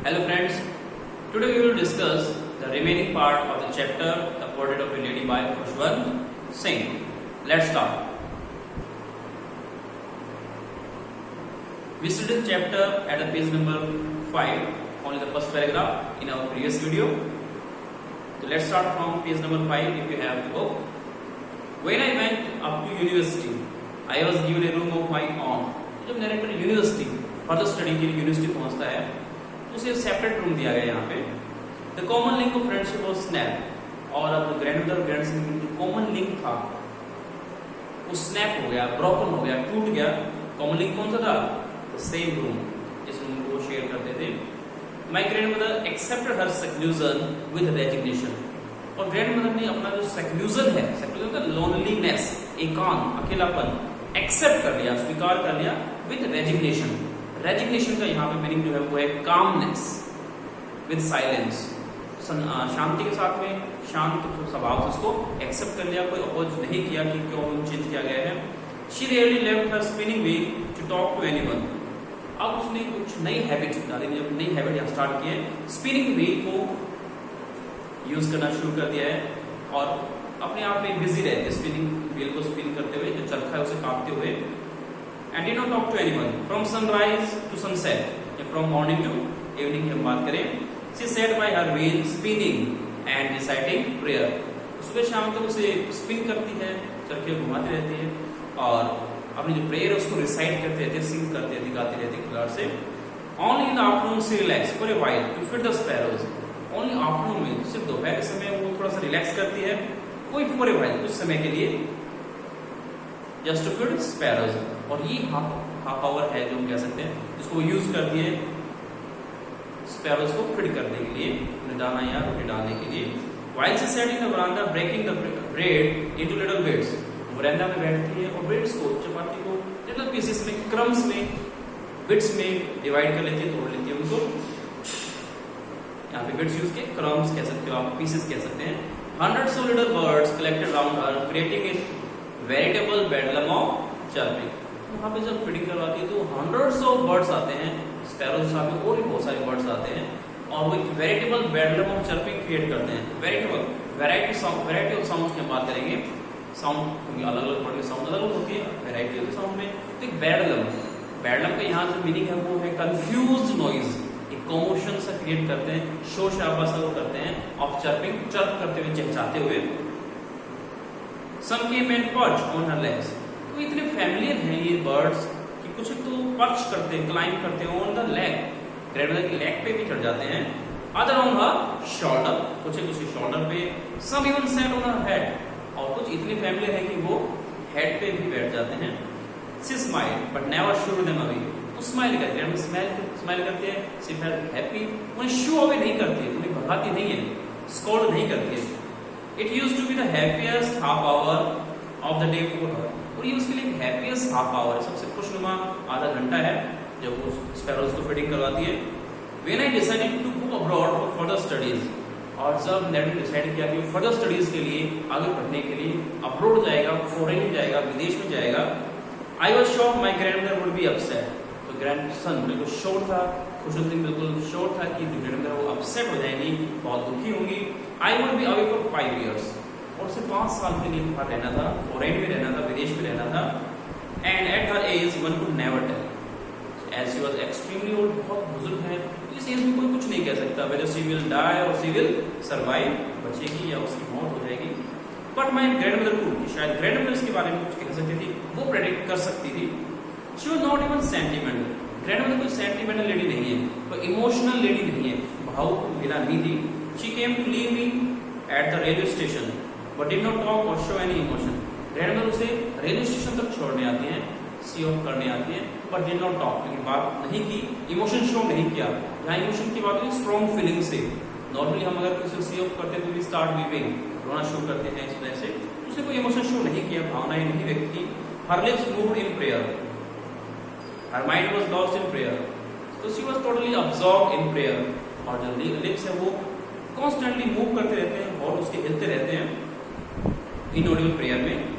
Hello friends, today we will discuss the remaining part of the chapter The Portrait of a Lady by Khushwant Singh. Let's start. We studied the chapter at the page number 5, only the first paragraph in our previous video. So let's start from page number 5 if you have the book. When I went up to university, I was given a room of my own. जब narrator university further study के लिए university पहुंचता है तो उसे separate room दिया गया यहाँ पे. The common link of friendship was snap, और अब ग्रैंडमदर ग्रैंडसन में जो कॉमन लिंक था वो स्नैप हो गया, ब्रोकन हो गया, टूट गया. कॉमन लिंक कौन सा था? द सेम रूम, जिस रूम को वो शेयर करते थे. My grandmother accepted her seclusion with resignation, और ग्रैंडमदर ने अपना जो सेक्लूजन है, सेक्लूजन का लोनलीनेस, एकांत, अकेलापन एक्सेप्ट कर लिया, स्वीकार कर लिया विद रेजिग्नेशन. रेजिग्नेशन का यहाँ पे मीनिंग जो है वो है कामनेस विद साइलेंस, शांति के साथ में, शांत स्वभाव से उसको एक्सेप्ट कर लिया, कोई अपोज नहीं किया कि क्यों चेंज किया गया है. She really left her spinning wheel to talk to anyone. अब उसने कुछ नई हैबिट डाली, जब नई हैबिट यहाँ स्टार्ट की है, स्पिनिंग व्हील को यूज करना शुरू कर दिया है और अपने आप में बिजी रहते हैं, स्पिनिंग व्हील को स्पिन करते हुए, जो चरखा है उसे काटते हुए. And did not talk to anyone from sunrise to sunset, from morning to evening की हम बात करें. She set by her wheel spinning and reciting prayer. सुबह शाम तक उसे स्पिन करती है, चरखे घुमाती रहती है और अपनी जो प्रेयर है उसको रिसाइट करते रहती है, सिंग करती रहती, गाती रहती है प्यार से. Only in the afternoon she relax for a while to feed the sparrows. Only afternoon में, सिर्फ दोपहर के समय वो थोड़ा सा रिलैक्स करती है, कोई फॉर ए व्हाइल, कुछ समय के लिए, जस्ट टू फीड स्पैरोज. और ये हाफ आवर है जो हम कह सकते हैं, जिसको वो यूज करती है स्पैरोज को फीड करने के लिए, उन्हें दाना या रोटी डालने के लिए. While she sat in the veranda breaking the bread into little bits. Veranda में बैठती है और ब्रेड्स को, चपाती को लिटिल पीसेस में, क्रम्स में, बिट्स में डिवाइड कर लेती है, तोड़ लेती है उनको. यहाँ पे बिट्स यूज के क्रम्स कह सकते हो आप, पीसेस कह सकते हैं. Hundreds of little birds collected around her, creating a veritable bedlam of chirping. वहाँ पे जब फीडिंग करवाती है तो hundreds of birds आते हैं, स्पैरोज के साथ में और भी बहुत सारे बर्ड्स आते हैं और वो एक वेरिटेबल बेडलम ऑफ चर्पिंग क्रिएट करते हैं. वेरिटेबल, वैरायटी ऑफ साउंड की हम बात करेंगे. साउंड क्योंकि अलग अलग बर्ड की साउंड अलग अलग होती है, वैरायटी होती है साउंड में. तो एक बेडलम का यहाँ जो मीनिंग है वो है कंफ्यूज नॉइज, एक कॉमोशन सा क्रिएट करते हैं, शोर शराबा सा वो करते हैं, ऑफ चर्पिंग, चर्प करते हुए, चहचहाते हुए. Some came and perched on her legs. तो इतने फैमिलियर हैं ये बर्ड्स कि कुछ तो पर्च करते हैं, क्लाइंब करते हैं ऑन द लेग, ग्रैंडमदर की लेग पे भी चढ़ जाते हैं. अदर ऑन हर शोल्डर, कुछ उसके शोल्डर पे. Some even sat on her head, और कुछ इतने फैमिलियर है कि वो हेड पे भी बैठ जाते हैं. She smiled but never showed them away. तो स्माइल करते हैं, स्माइल करते हैं. शी फेल्ट हैप्पी, उन्हें शो अवे नहीं करती, उन्हें भगाती नहीं है, स्कोल्ड नहीं करती है. It used to be the happiest half hour of the day for her. और ये उसके लिए एक हैप्पीएस्ट हाफ आवर, सबसे खुशनुमा आधा घंटा है जब वो स्पैरोज को फीडिंग करवाती है. When I decided to go abroad for further studies, और जब मैंने डिसाइड किया कि फर्दर स्टडीज के लिए, आगे पढ़ने के लिए अब्रॉड जाएगा, फॉरेन जाएगा, विदेश में जाएगा. I was sure my grandmother would be upset. तो ग्रैंडसन बिल्कुल श्योर था, खुशवंत सिंह बिल्कुल श्योर था कि ग्रैंडमदर वो अपसेट हो जाएंगी, बहुत दुखी होंगी. I would be away for 5 years, और उसे 5 साल के लिए बाहर रहना था, फॉरेन में रहना था, विदेश में रहना था. And at her age one could never tell, as she was extremely old, बहुत बुजुर्ग है, तो इस एज में कोई कुछ नहीं कह सकता वेदर शी विल डाई और शी विल सर्वाइव, बचेगी या उसकी मौत हो जाएगी. बट माय ग्रैंडमदर कुड, शायद ग्रैंडमदर इसके बारे में कुछ कह सकती थी, वो प्रेडिक्ट कर सकती थी. She was not even sentimental. Grandmother कोई सेंटिमेंटल लेडी नहीं है, कोई इमोशनल लेडी नहीं है, भावुक महिला नहीं थी. She came to leave me at the railway station but did not talk और शो एनी इमोशन. ग्रैंडमदर उसे रेलवे स्टेशन तक छोड़ने आती हैं, सी ऑफ करने आती हैं, बट डिड नॉट टॉक, लेकिन बात नहीं की, इमोशन शो नहीं किया. यहाँ इमोशन की बात हुई स्ट्रॉन्ग फीलिंग से. नॉर्मली हम अगर किसी सी ऑफ करते हैं तो वी स्टार्ट वीपिंग, रोना शुरू करते हैं इस वजह से. उसने कोई इमोशन शो नहीं किया, भावनाएं नहीं व्यक्त की. Her lips moved in prayer, her mind was lost in prayer. तो she was totally absorbed in prayer, और जो लिप्स है वो कॉन्स्टेंटली मूव करते रहते हैं और उसके हिलते रहते हैं इनऑडिबल प्रेयर में.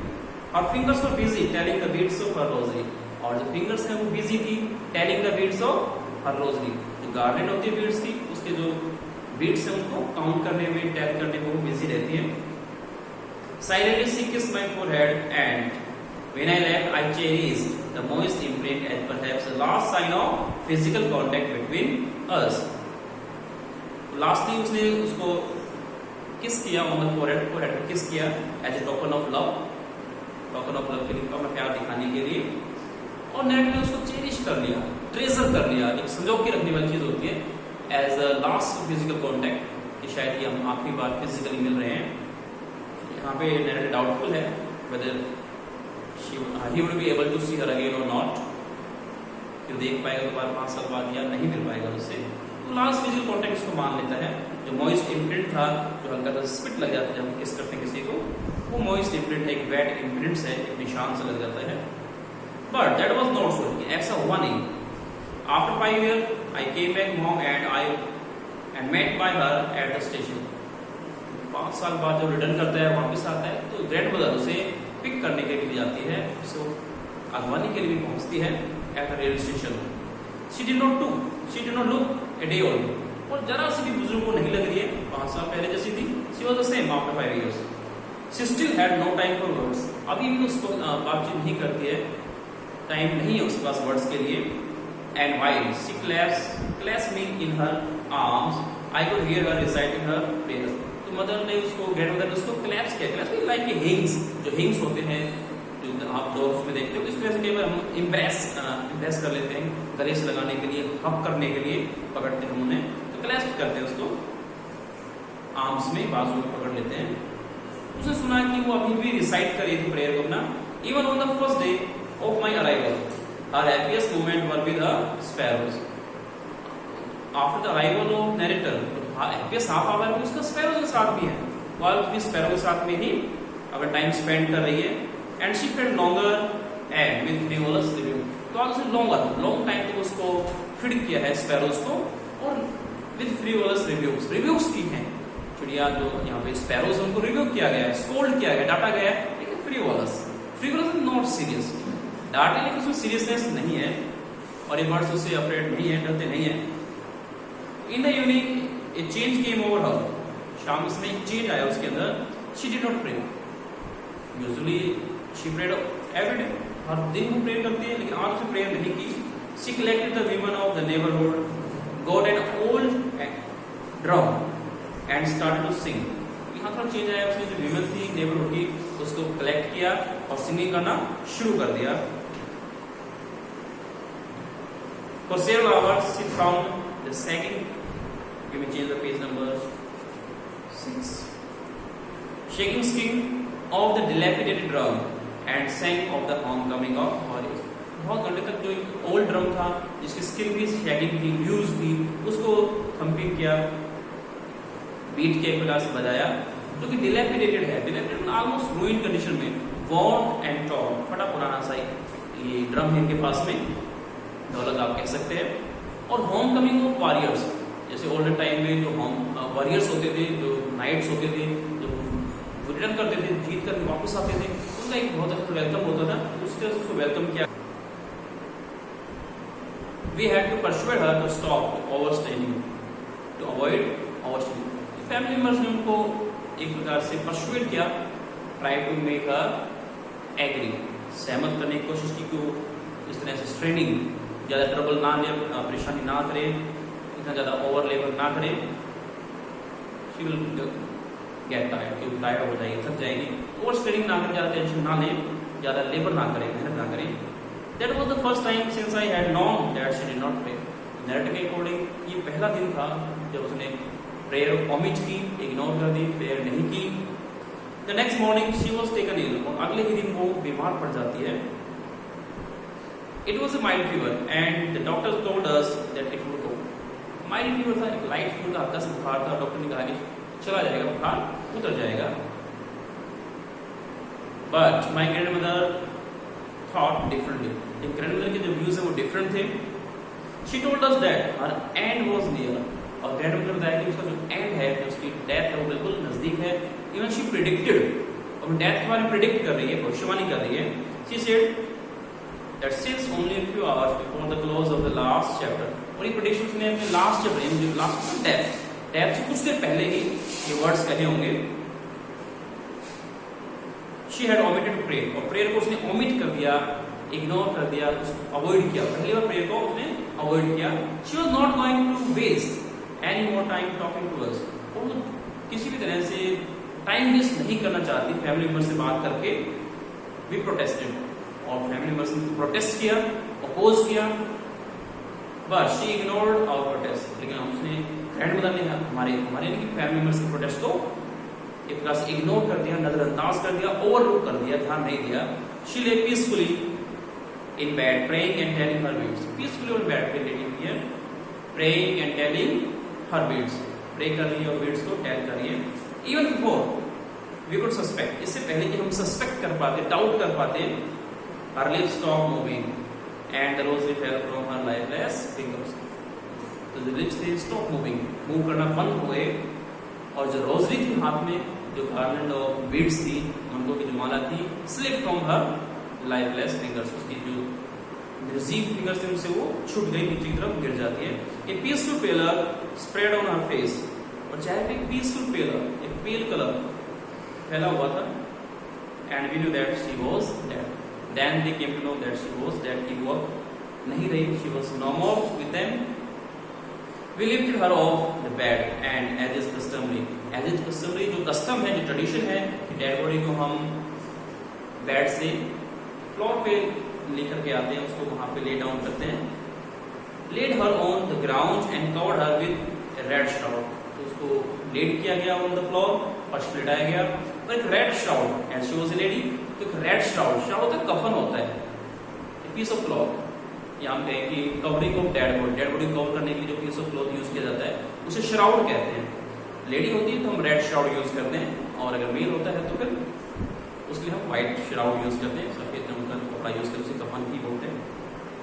Her fingers were busy telling the beats of her rosary, और जो फिंगर्स हैं वो बिजी थी telling the beats of her rosary, जो गार्डन होती है बीड्स की, उसके जो बीड्स है उनको काउंट करने में, टैग करने में वो बिजी रहती है. Silently she kissed my forehead, and when I left, I cherished the moist imprint as perhaps the last sign of physical contact between us. Lastly, उसने उसको किस किया ऑन द फोरहेड, फोरहेड पे किस किया as a token of love, token of love के लिए, अपना प्यार दिखाने के लिए. और नेट ने उसको चेरिश कर लिया, ट्रेजर कर लिया, एक संजो के रखने वाली चीज होती है as a last physical contact, कि शायद ये हम आखिरी बार फिजिकली मिल रहे हैं. यहाँ पे नेट डाउटफुल है weather he would be able to see her again or not, कि देख पाएगा दोबारा 5 साल बाद या नहीं मिल पाएगा उससे. तो लास्ट फिजिकल कॉन्टैक्ट उसको मान लेता है. जो मॉइस्ट इम्प्रिंट था, जो हल्का सा स्पिट लग जाता है जब हम किस करते हैं किसी को, वो मॉइस्ट इम्प्रिंट है, एक वेट इम्प्रिंट है, एक निशान से लग जाता है. But that was not so, ऐसा हुआ नहीं. After 5 years I came back home and met by her at the station. 5 साल बाद जब रिटर्न करता है, वापस आता है, तो ग्रैंड मदर उसे पिक करने के लिए जाती है, सो अगवानी के लिए भी पहुंचती है at the railway station. She did not look a day old, और जरा सी भी बुजुर्ग को नहीं लग रही है, 5 साल पहले जैसी थी. She was the same after 5 years. She still had no time for words, अभी भी उसको बातचीत नहीं करती है, टाइम नहीं है उसके पास वर्ड्स के लिए. And while she clasps me in her arms, I could hear her reciting her prayer. तो मदर ने उसको, ग्रैंड मदर ने उसको क्लैप्स किया. क्लैप्स लाइक हिंग्स, जो हिंग्स होते हैं जो आप डॉग्स में देखते हो, इस तरह से कई बार हम इम्प्रेस कर लेते हैं, गले से लगाने के लिए, हक करने के लिए पकड़ते हैं हम उन्हें, तो क्लैप्स करते हैं उसको, आर्म्स में, बाजू में पकड़ लेते हैं. उसने सुना कि वो अभी भी रिसाइट कर रही थी प्रेयर को अपना. Even on the first day of my arrival her happiest moment were with the sparrows. After the arrival of narrator, happiest half our में उसका स्पैरो के साथ भी है, वो भी स्पैरो के साथ में ही अपना टाइम स्पेंड कर रही है. And she felt longer and with frivolous review, तो आज उसने लॉन्ग टाइम तक उसको फीड किया है स्पैरोज को, और विद फ्रिवोलस रिव्यूज की हैं. चिड़िया जो यहाँ पे स्पैरोज, उनको रिव्यू किया गया है, स्कोल्ड किया गया, डांटा गया है, लेकिन फ्रिवोलस नॉट सीरियस. डांटे लेकिन उसमें सीरियसनेस नहीं है, और ये बर्ड्स उससे अफ्रेड नहीं है, डरते नहीं है. In the evening a change came over her, शाम में एक चेंज आया उसके अंदर. She did not pray. Usually she prayed every day, हर दिन वो प्रे करती है, लेकिन आज उसने प्रेयर नहीं की. She collected the women of the neighbourhood, got an old drum and started to sing. यहाँ थोड़ा चेंज आया, उसने जो वीमेन थी नेबरहुड की, उसको कलेक्ट किया और सिंगिंग करना शुरू कर दिया. For several hours she found the sagging, you may change the page number 6, shaking skin of the dilapidated drum and sang of the homecoming of warriors. बहुत घंटे तक जो एक ओल्ड ड्रम था, जिसकी स्किन भी शैगिंग थी, यूज थी, उसको थम्पिंग किया, बीट के एक प्रकार से बजाया, जो कि डिलैपिडेटेड है. डिलैपिडेटेड ऑलमोस्ट रूइन कंडीशन में, वॉर्न एंड टॉर्न, फटा पुराना सा ये ड्रम है इनके पास में, ढोलक आप कह सकते हैं. और होम कमिंग ऑफ वॉरियर्स, जैसे ओल्डन टाइम में जो होम वॉरियर्स होते थे, जो नाइट्स होते थे, जो रिटर्न करते थे, जीत करके वापस आते थे, उनका एक बहुत अच्छा वेलकम होता था. उस तरह से उसको वेलकम किया. We had to persuade her to stop overstraining, to avoid overstraining. Family members ने उनको एक प्रकार से परसुएड किया, try to make her agree, सहमत करने की कोशिश की कि वो इस तरह से स्ट्रेनिंग, ज़्यादा ट्रबल ना ले, परेशानी ना करे, इतना ज़्यादा ओवर लेबर ना करे. शी विल गेट टायर्ड, क्योंकि टायर्ड हो जाएगी, थक जाएगी. ओवर स्ट्रेनिंग ना करें, ज़्यादा टेंशन ना लें, ज़्यादा लेबर ना करें, मेहनत ना करें. That was the first time since I had known that she did not pray. Narrative के अकॉर्डिंग ये पहला दिन था जब उसने प्रेयर ओमिट की, इग्नोर कर दी, प्रेयर नहीं की. The next morning she was taken ill, और अगले ही दिन वो बीमार पड़ जाती है. It was a mild fever and the doctors told us that it would go. Mild fever था, एक लाइट फीवर का हल्का सा बुखार था. डॉक्टर ने कहा कि चला जाएगा, बुखार उतर जाएगा. But my grandmother thought differently. एक ग्रैंडमदर के जो व्यूज है वो डिफरेंट थे. She told us that her end was near, और ग्रैंडमदर ने बताया कि उसका जो एंड है, जो उसकी डेथ है, वो बिल्कुल नजदीक है. Even she predicted, और डेथ के बारे में प्रिडिक्ट कर रही है, भविष्यवाणी कर रही है. She said that since only a few hours before the close of the last chapter, और ये प्रेडिक्शंस ने अपने लास्ट चैप्टर जो लास्ट डेथ से कुछ देर पहले ही ये वर्ड्स कहे होंगे। She had omitted to pray, और प्रेयर को उसने ओमिट कर दिया, इग्नोर कर दिया, अवॉइड किया। पहली बार प्रेयर को उसने अवॉइड किया। She was not going to waste any more time talking to us, वो किसी भी तरह से टाइम वेस्ट नहीं करना चाहती फैमिली मेंबर से बात करके। वी प्रोटेस्टेड, और फैमिली मेंबर्स ने प्रोटेस्ट किया, अपोज किया, but she ignored our protest. लेकिन उसने ग्रैंडमदर ने हमारे फैमिली मेंबर्स के प्रोटेस्ट को एक प्रकार से इग्नोर कर दिया, नजरअंदाज कर दिया, ओवरलुक कर दिया, ध्यान नहीं दिया। She lay peacefully in bed praying and telling her beads, peacefully on bed पे लेटी हुई है, praying and telling her beads, pray कर रही है और बीड्स को टेल कर रही है। Even before we could suspect, इससे पहले कि हम सस्पेक्ट कर पाते, डाउट कर पाते, her lips stopped moving and the rosary fell from her lifeless fingers. तो the lips they stopped moving, move करना बंद हुए, और जो रोजरी थी हाथ में, जो गार्लैंड ऑफ बीड्स थी, मंगों की जो माला थी, slip from her lifeless fingers, उसकी जो निर्जीव फिंगर्स थे उनसे वो छूट गई, नीचे की तरफ गिर जाती है। A peaceful pallor spread on her face, और चाहे भी पीसफुल पेलर, एक पेल कलर फैला हुआ था, and we knew that she was dead. Then they came to know that she was dead. He woke नहीं रही, she was no more with them. We lifted her off the bed and as is customary, जो custom है, जो tradition है, dead body को हम bed से floor पे लेकर के आते हैं, उसको वहां पे ले डाउन करते हैं। Laid her on the ground and covered her with a red shroud, तो उसको लेट किया गया on the floor, फर्श पे लेटाया गया, और एक red shroud, and she was a lady, तो एक रेड श्राउड होता है, कफन होता है, पीस ऑफ क्लॉथ। यहाँ पे कि covering of dead body cover करने के लिए जो पीस ऑफ क्लॉथ यूज किया जाता है उसे श्राउड कहते हैं। लेडी होती है तो हम रेड श्राउड यूज करते हैं, और अगर मेल होता है तो फिर उसके लिए हम व्हाइट श्राउड यूज करते हैं, सफेद रंग का कपड़ा यूज करते हैं, उसे कफन ही बोलते हैं।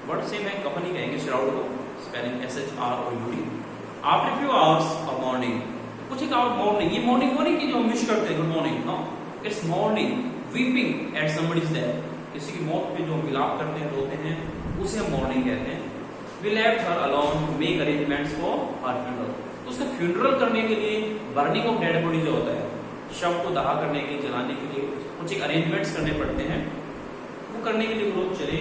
वर्ड सेम है, कफन ही कहेंगे श्राउड को, spelling SHROUD। After few hours of mourning, कुछ एक आवर मॉर्निंग, ये मॉर्निंग मॉर्निंग की जो हम विश करते हैं, good morning, no, it's mourning, weeping at somebody's death, किसी की मौत पे जो विलाप करते हैं, रोते हैं, उसे हम मॉर्निंग कहते हैं। We left her alone to make arrangements for her funeral, तो उसका फ्यूनरल करने के लिए, बर्निंग ऑफ डेड बॉडी जो होता है, शव को दाह करने के लिए, जलाने के लिए कुछ एक अरेंजमेंट्स करने पड़ते हैं, वो करने के लिए वो लोग चले।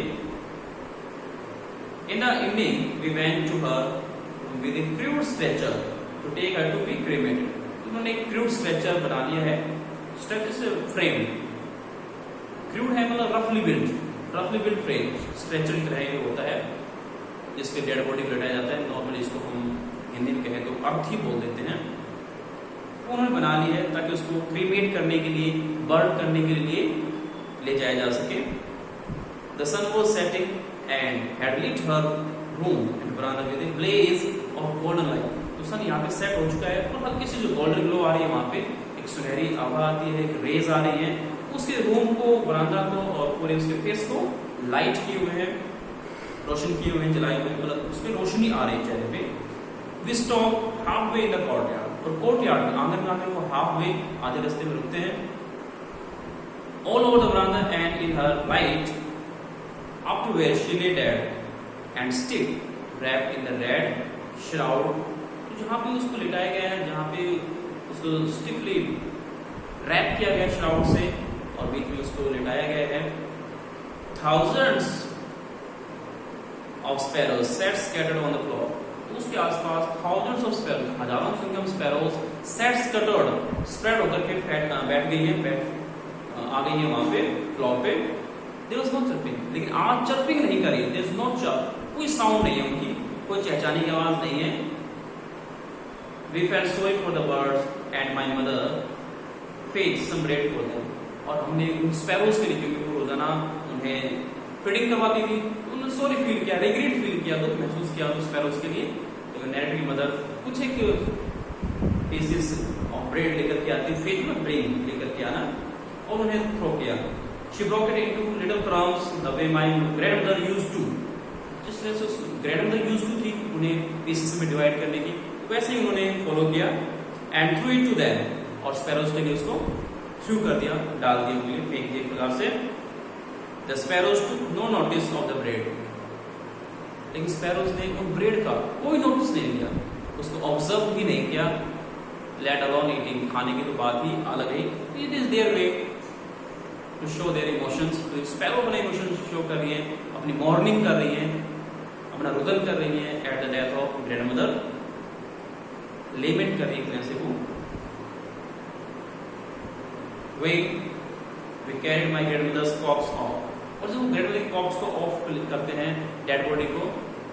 In the evening we went to her with a crude stretcher to take her to be cremated, उन्होंने एक क्रूड स्ट्रेचर बना लिया है, स्ट्रेचर से फ्रेम, क्रूड है मतलब रफली बिल्ड फ्रेम, स्ट्रेचर की तरह ये होता है जिसके डेड बॉडी को लटाया जाता है, नॉर्मली इसको हम हिंदी में कहें तो अर्थी बोल देते हैं। उन्होंने बना लिया है ताकि उसको क्रीमेट करने के लिए, बर्न करने के लिए ले जाया जा सके। The sun was setting and had lit her room and बरामदा with a blaze of golden light, तो सन यहाँ पे सेट हो चुका है, और हल्की सी जो गोल्डन ग्लो आ रही है, वहां पे एक सुनहरी आभा आती है, एक रेज आ रही है, उसके रूम को, बरामदा को और पूरे उसके फेस को लाइट किए हुए हैं, रोशन किए हुए हैं, जलाए हुए, मतलब उसमें रोशनी आ रही है चेहरे पे। We stop half way in the courtyard, और कोर्टयार्ड में, आंगन में आकर वो हाफ वे, आधे रास्ते में रुकते हैं। ऑल ओवर द बरामदा and in her right up to where she lay dead and stiff wrapped in the red shroud, तो जहाँ पे उसको लिटाया गया है, जहाँ पे उसको स्टिफली रैप किया गया श्राउड से, और बीच में उसको लिटाया गया है। Thousands of sparrows sat scattered on the floor, तो उसके आसपास thousands of sparrows, हजारों की संख्या में sparrows sat scattered, spread होकर के बैठ गई है, आ गई है वहां पे फ्लोर पे। There was no chirping, लेकिन आज चर्पिंग नहीं करी, there is no chirp, कोई साउंड नहीं है उनकी, कोई चहचहाने की आवाज नहीं है। We felt sorry for the birds and my mother fetched some bread for them, और हमने उन स्पैरोज के लिए, क्योंकि वो रोजाना उन्हें फीडिंग करवाती थी, उन्होंने सॉरी फील किया, रिग्रेट फील किया, दुख महसूस किया उन स्पैरोज के लिए। तो नैरेटिव की मदर कुछ एक पीसेस ऑफ ब्रेड लेकर के आती, फेथ में ब्रेड लेकर के आना, और उन्हें थ्रो किया। She broke it into little crumbs the way my grandmother used to, जिस तरह से ग्रैंडमदर यूज्ड टू थी उन्हें पीसेस में डिवाइड करने की, वैसे ही उन्होंने फॉलो किया। And threw it to them, और स्पैरोज के लिए उसको थ्रू कर दिया, डाल दिया, उनके लिए फेंक दिया एक प्रकार से। The sparrows took no notice of the bread, लेकिन स्पैरोज ने उन ब्रेड का कोई नोटिस नहीं लिया, उसको ऑब्जर्व भी नहीं किया, लेट अलोन ईटिंग, खाने की तो बात ही अलग है। It is their way to show their emotions. तो स्पैरो अपने इमोशंस शो कर रही है, अपनी मॉर्निंग कर रही है, अपना रुदन कर रही है at the death of grandmother, lament कर रही है एक तरह से वो। They carried my grandmother's corpse off, और जब वो ग्रैंडमदर के कॉर्प्स को ऑफ करते हैं, डेड बॉडी को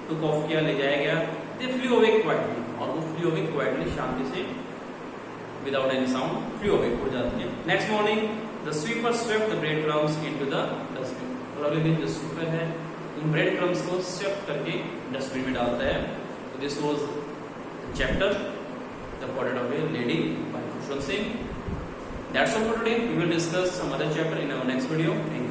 टुक ऑफ किया, ले जाया गया, दे फ्लू अवे क्वाइटली, और वो फ्लू अवे क्वाइटली, शांति से, without any sound flew away हो जाती है। Next morning the sweeper swept the bread crumbs into the dustbin, और अगले दिन जो स्वीपर है उन ब्रेड क्रम्स को स्वेप्ट करके डस्टबिन में डालता है। तो दिस वाज चैप्टर द पॉटेड of a lady by Khushwant Singh. That's all for today. We will discuss some other chapter in our next video. Thank you.